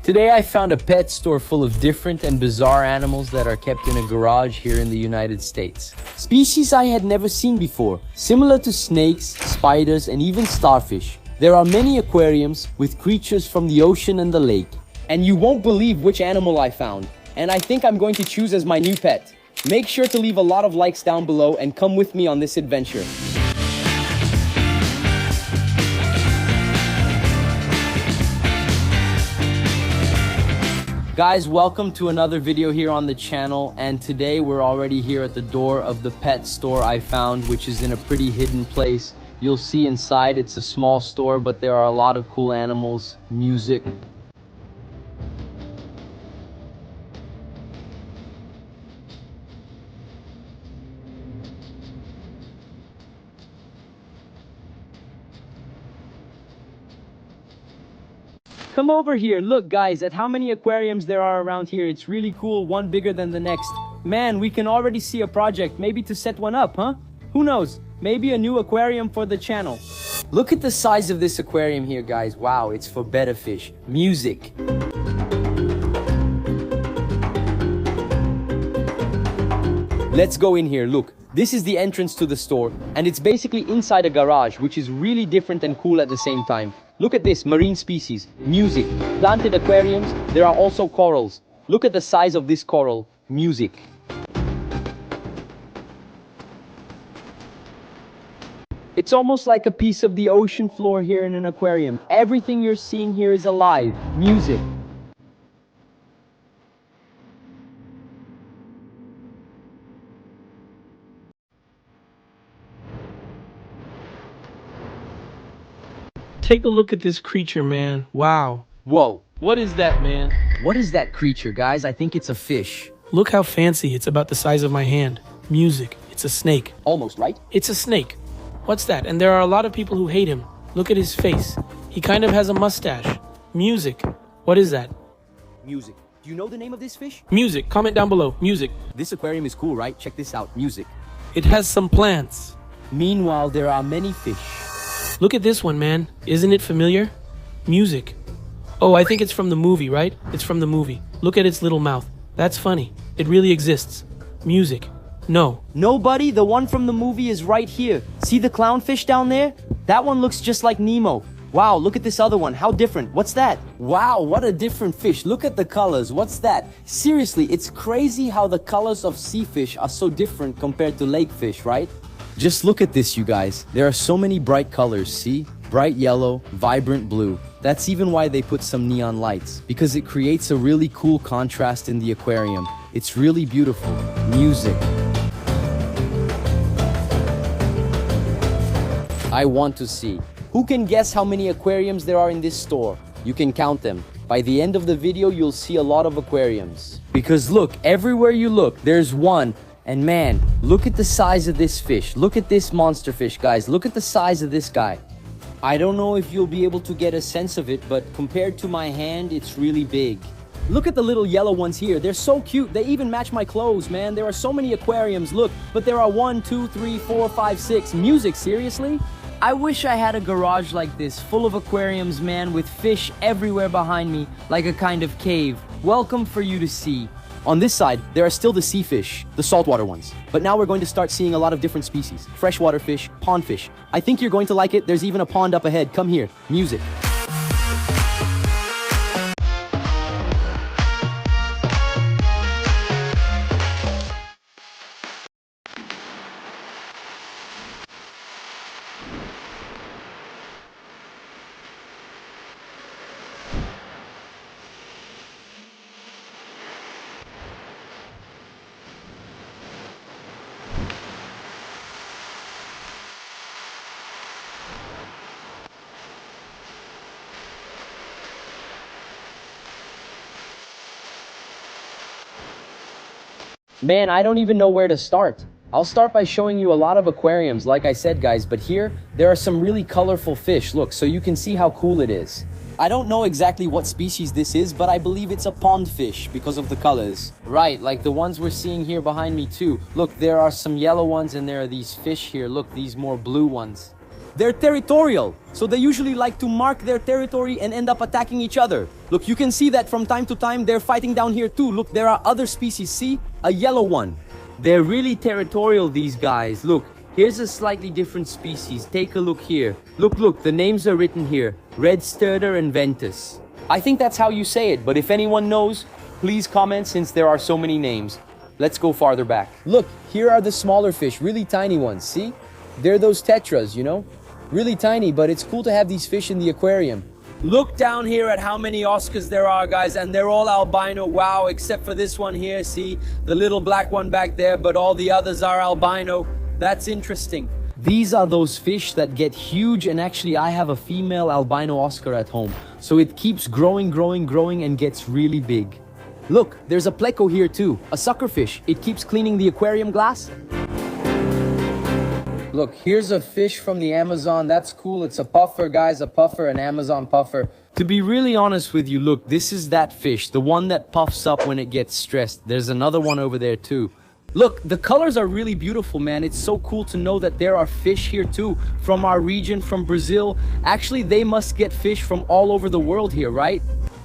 Today I found a pet store full of different and bizarre animals that are kept in a garage here in the United States. Species I had never seen before, similar to snakes, spiders, and even starfish. There are many aquariums with creatures from the ocean and the lake. And you won't believe which animal I found. And I think I'm going to choose as my new pet. Make sure to leave a lot of likes down below and come with me on this adventure. Guys, welcome to another video here on the channel, and today we're already here at the door of the pet store I found, which is in a pretty hidden place. You'll see inside it's a small store, but there are a lot of cool animals, music. Come over here, look guys at how many aquariums there are around here. It's really cool, one bigger than the next. Man, we can already see a project, maybe to set one up, huh? Who knows, maybe a new aquarium for the channel. Look at the size of this aquarium here, guys. Wow, it's for betta fish. Music. Let's go in here, look. This is the entrance to the store, and it's basically inside a garage, which is really different and cool at the same time. Look at this, marine species, music, planted aquariums, there are also corals. Look at the size of this coral, music. It's almost like a piece of the ocean floor here in an aquarium. Everything you're seeing here is alive, music. Take a look at this creature, man. Wow. Whoa, What is that, man? what is that creature, guys? I think it's a fish. Look how fancy. It's about the size of my hand. Music. It's a snake. Almost, right? It's a snake. What's that? And there are a lot of people who hate him. Look at his face. He kind of has a mustache. Music. What is that? Music. Do you know the name of this fish? Music. Comment down below. Music. This aquarium is cool, right? Check this out, music. It has some plants. Meanwhile, there are many fish. Look at this one, man. Isn't it familiar? Music. Oh, I think it's from the movie, right? It's from the movie. Look at its little mouth. That's funny. It really exists. Music. No. Nobody, the one from the movie is right here. See the clownfish down there? That one looks just like Nemo. Wow, look at this other one. How different. What's that? Wow, what a different fish. Look at the colors. What's that? Seriously, it's crazy how the colors of sea fish are so different compared to lake fish, right? Just look at this, you guys. There are so many bright colors, see? Bright yellow, vibrant blue. That's even why they put some neon lights, because it creates a really cool contrast in the aquarium. It's really beautiful. Music. I want to see. Who can guess how many aquariums there are in this store? You can count them. By the end of the video, you'll see a lot of aquariums. Because look, everywhere you look, there's one. And man, look at the size of this fish. Look at this monster fish, guys. Look at the size of this guy. I don't know if you'll be able to get a sense of it, but compared to my hand, it's really big. Look at the little yellow ones here. They're so cute. They even match my clothes, man. There are so many aquariums. Look, but there are 1, 2, 3, 4, 5, 6. Music, seriously? I wish I had a garage like this, full of aquariums, man, with fish everywhere behind me, like a kind of cave. Welcome for you to see. On this side, there are still the sea fish, the saltwater ones. But now we're going to start seeing a lot of different species. Freshwater fish, pond fish. I think you're going to like it. There's even a pond up ahead. Come here. Music. Man, I don't even know where to start. I'll start by showing you a lot of aquariums, like I said, guys, but here, there are some really colorful fish, look, so you can see how cool it is. I don't know exactly what species this is, but I believe it's a pond fish because of the colors. Right, like the ones we're seeing here behind me too. Look, there are some yellow ones and there are these fish here. Look, these more blue ones. they're territorial. So they usually like to mark their territory and end up attacking each other. Look, you can see that from time to time they're fighting down here too. Look, there are other species. See? A yellow one. They're really territorial, these guys. Look, here's a slightly different species. Take a look here. Look, the names are written here. Red Sturder and Ventus. I think that's how you say it, but if anyone knows, please comment since there are so many names. Let's go farther back. Look, here are the smaller fish, really tiny ones, see? They're those tetras, you know? Really tiny, but it's cool to have these fish in the aquarium. Look down here at how many Oscars there are, guys, and they're all albino. Wow, except for this one here, see? The little black one back there, but all the others are albino. That's interesting. These are those fish that get huge, and actually I have a female albino Oscar at home. So it keeps growing and gets really big. Look, there's a pleco here too, a suckerfish. It keeps cleaning the aquarium glass. Look, here's a fish from the Amazon. That's cool. It's a puffer, guys, a puffer, an Amazon puffer. To be really honest with you, look, this is that fish, the one that puffs up when it gets stressed. There's another one over there too. Look, the colors are really beautiful, man. It's so cool to know that there are fish here too, from our region, from Brazil. Actually, they must get fish from all over the world here, right?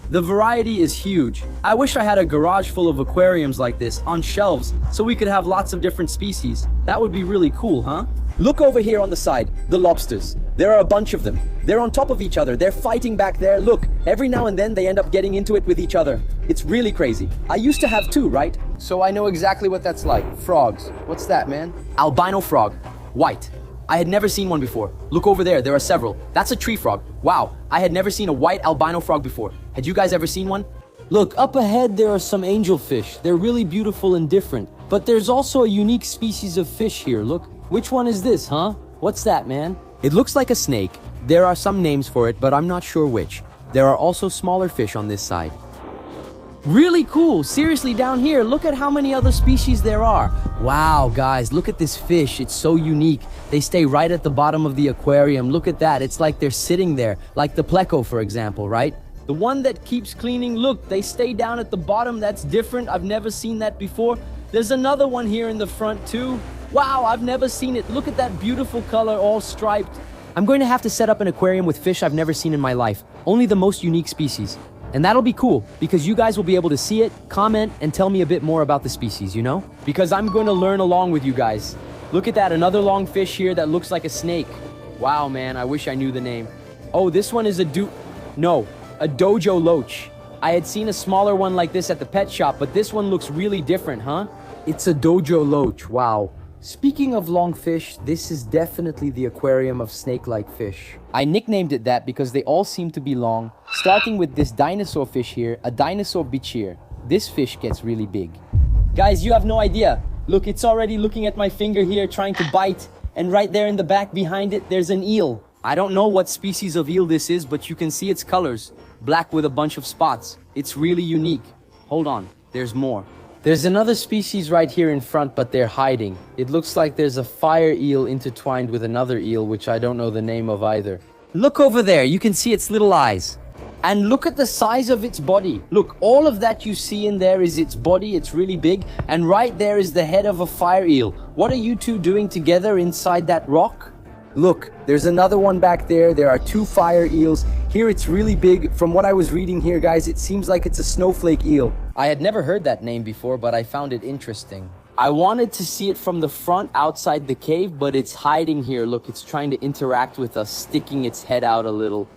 The variety is huge. I wish I had a garage full of aquariums like this on shelves so we could have lots of different species. That would be really cool, huh? Look over here on the side, the lobsters. There are a bunch of them. They're on top of each other. They're fighting back there. Look, every now and then they end up getting into it with each other. It's really crazy. I used to have two, right? So I know exactly what that's like. Frogs. What's that, man? Albino frog. White. I had never seen one before. Look over there, there are several. That's a tree frog. Wow, I had never seen a white albino frog before. Had you guys ever seen one? Look, up ahead there are some angelfish. They're really beautiful and different. But there's also a unique species of fish here, look. Which one is this, huh? What's that, man? It looks like a snake. There are some names for it, but I'm not sure which. There are also smaller fish on this side. Really cool. Seriously, down here, look at how many other species there are. Wow, guys, look at this fish. It's so unique. They stay right at the bottom of the aquarium. Look at that. It's like they're sitting there, like the pleco, for example, right? The one that keeps cleaning, look, they stay down at the bottom. That's different. I've never seen that before. There's another one here in the front, too. Wow, I've never seen it. Look at that beautiful color, all striped. I'm going to have to set up an aquarium with fish I've never seen in my life. Only the most unique species. And that'll be cool, because you guys will be able to see it, comment, and tell me a bit more about the species, you know? Because I'm going to learn along with you guys. Look at that, another long fish here that looks like a snake. Wow, man, I wish I knew the name. Oh, this one is a dojo loach. I had seen a smaller one like this at the pet shop, but this one looks really different, huh? It's a dojo loach, wow. Speaking of long fish, this is definitely the aquarium of snake-like fish. I nicknamed it that because they all seem to be long, starting with this dinosaur fish here, a dinosaur bichir. This fish gets really big. Guys, you have no idea. Look, it's already looking at my finger here, trying to bite. And right there in the back behind it, there's an eel. I don't know what species of eel this is, but you can see its colors. Black with a bunch of spots. It's really unique. Hold on, there's more. There's another species right here in front, but they're hiding. It looks like there's a fire eel intertwined with another eel, which I don't know the name of either. Look over there, you can see its little eyes. And look at the size of its body. Look, all of that you see in there is its body, it's really big. And right there is the head of a fire eel. What are you two doing together inside that rock? Look, there's another one back there. There are two fire eels. Here it's really big. From what I was reading here, guys, it seems like it's a snowflake eel. I had never heard that name before, but I found it interesting. I wanted to see it from the front outside the cave, but it's hiding here. Look, it's trying to interact with us, sticking its head out a little.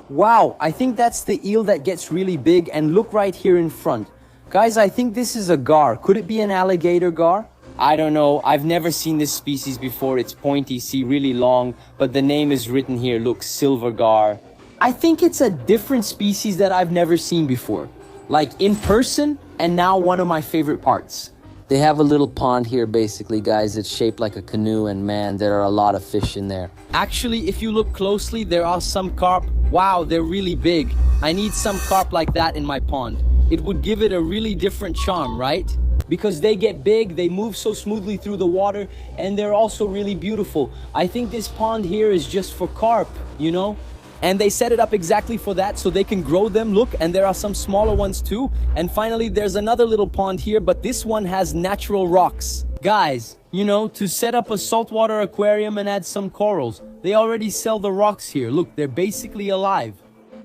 Wow, I think that's the eel that gets really big. And look right here in front. Guys, I think this is a gar. Could it be an alligator gar? I don't know. I've never seen this species before. It's pointy, see, really long, but the name is written here. Look, silver gar. I think it's a different species that I've never seen before. Like in person, and now one of my favorite parts. They have a little pond here, basically, guys. It's shaped like a canoe, and man, there are a lot of fish in there. Actually, if you look closely, there are some carp. Wow, they're really big. I need some carp like that in my pond. It would give it a really different charm, right? Because they get big, they move so smoothly through the water, and they're also really beautiful. I think this pond here is just for carp, you know? And they set it up exactly for that, so they can grow them. Look, and there are some smaller ones too. And finally, there's another little pond here, but this one has natural rocks. Guys, you know, to set up a saltwater aquarium and add some corals, They already sell the rocks here. Look, they're basically alive.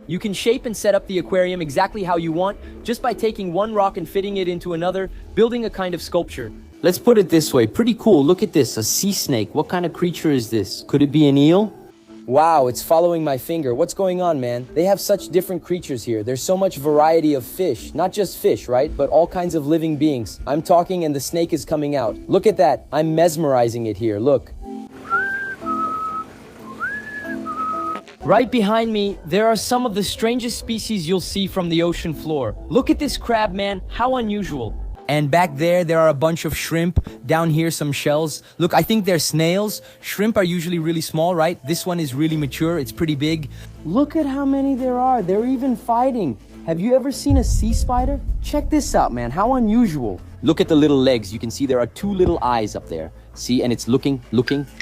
You can shape and set up the aquarium exactly how you want, just by taking one rock and fitting it into another, building a kind of sculpture. Let's put it this way, pretty cool. Look at this, a sea snake. What kind of creature is this? Could it be an eel? Wow, it's following my finger. What's going on, man? They have such different creatures here. There's so much variety of fish. Not just fish, right? But all kinds of living beings. I'm talking and the snake is coming out. Look at that. I'm mesmerizing it here. Look. Right behind me, there are some of the strangest species you'll see from the ocean floor. Look at this crab, man. How unusual. And back there are a bunch of shrimp. Down here, some shells. Look, I think they're snails. Shrimp are usually really small, right? This one is really mature. It's pretty big. Look at how many there are. They're even fighting. Have you ever seen a sea spider? Check this out, man. How unusual. Look at the little legs. You can see there are two little eyes up there. See, and it's looking.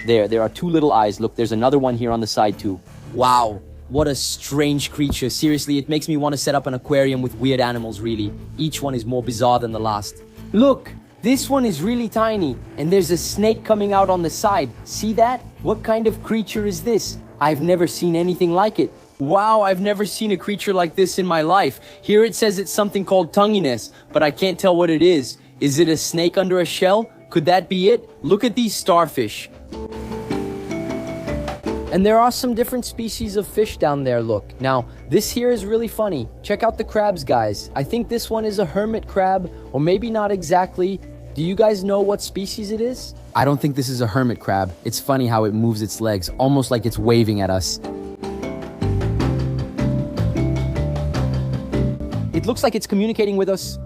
There are two little eyes. Look, there's another one here on the side too. Wow. What a strange creature. Seriously, it makes me want to set up an aquarium with weird animals, really. Each one is more bizarre than the last. Look, this one is really tiny, and there's a snake coming out on the side. See that? What kind of creature is this? I've never seen anything like it. Wow, I've never seen a creature like this in my life. Here it says it's something called tonguiness, but I can't tell what it is. Is it a snake under a shell? Could that be it? Look at these starfish. And there are some different species of fish down there, look. Now, this here is really funny. Check out the crabs, guys. I think this one is a hermit crab, or maybe not exactly. Do you guys know what species it is? I don't think this is a hermit crab. It's funny how it moves its legs, almost like it's waving at us. It looks like it's communicating with us.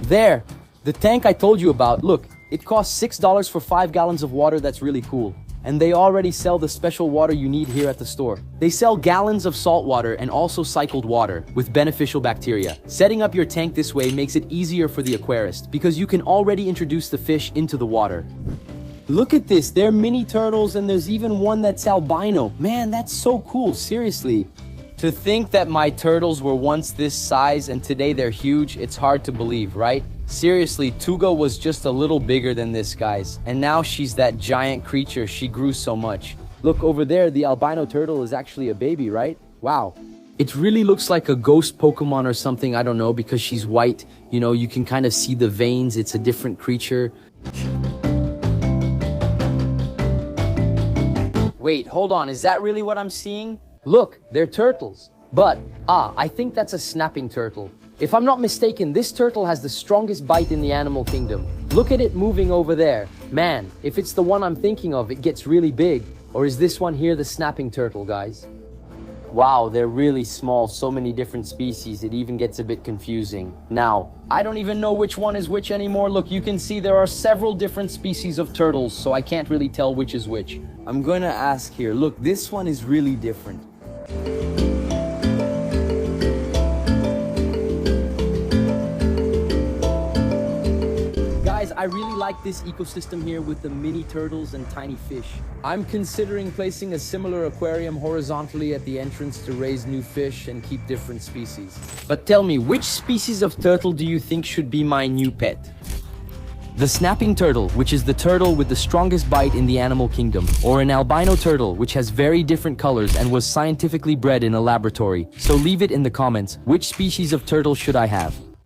There, the tank I told you about, look. It costs $6 for 5 gallons of water. That's really cool. And they already sell the special water you need here at the store. They sell gallons of salt water and also cycled water with beneficial bacteria. Setting up your tank this way makes it easier for the aquarist because you can already introduce the fish into the water. Look at this, they're mini turtles and there's even one that's albino. Man, that's so cool, seriously. To think that my turtles were once this size and today they're huge, it's hard to believe, right? Seriously, Tuga was just a little bigger than this, guys. And now she's that giant creature. She grew so much. Look over there, the albino turtle is actually a baby, right? Wow. It really looks like a ghost Pokemon or something, I don't know, because she's white. You know, you can kind of see the veins. It's a different creature. Wait, hold on. Is that really what I'm seeing? Look, they're turtles. But, I think that's a snapping turtle. If I'm not mistaken, this turtle has the strongest bite in the animal kingdom. Look at it moving over there. Man, if it's the one I'm thinking of, it gets really big. Or is this one here the snapping turtle, guys? Wow, they're really small, so many different species, it even gets a bit confusing. Now, I don't even know which one is which anymore. Look, you can see there are several different species of turtles, so I can't really tell which is which. I'm gonna ask here, look, this one is really different. I really like this ecosystem here with the mini turtles and tiny fish. I'm considering placing a similar aquarium horizontally at the entrance to raise new fish and keep different species. But tell me, which species of turtle do you think should be my new pet? The snapping turtle, which is the turtle with the strongest bite in the animal kingdom, or an albino turtle, which has very different colors and was scientifically bred in a laboratory. So leave it in the comments, which species of turtle should I have?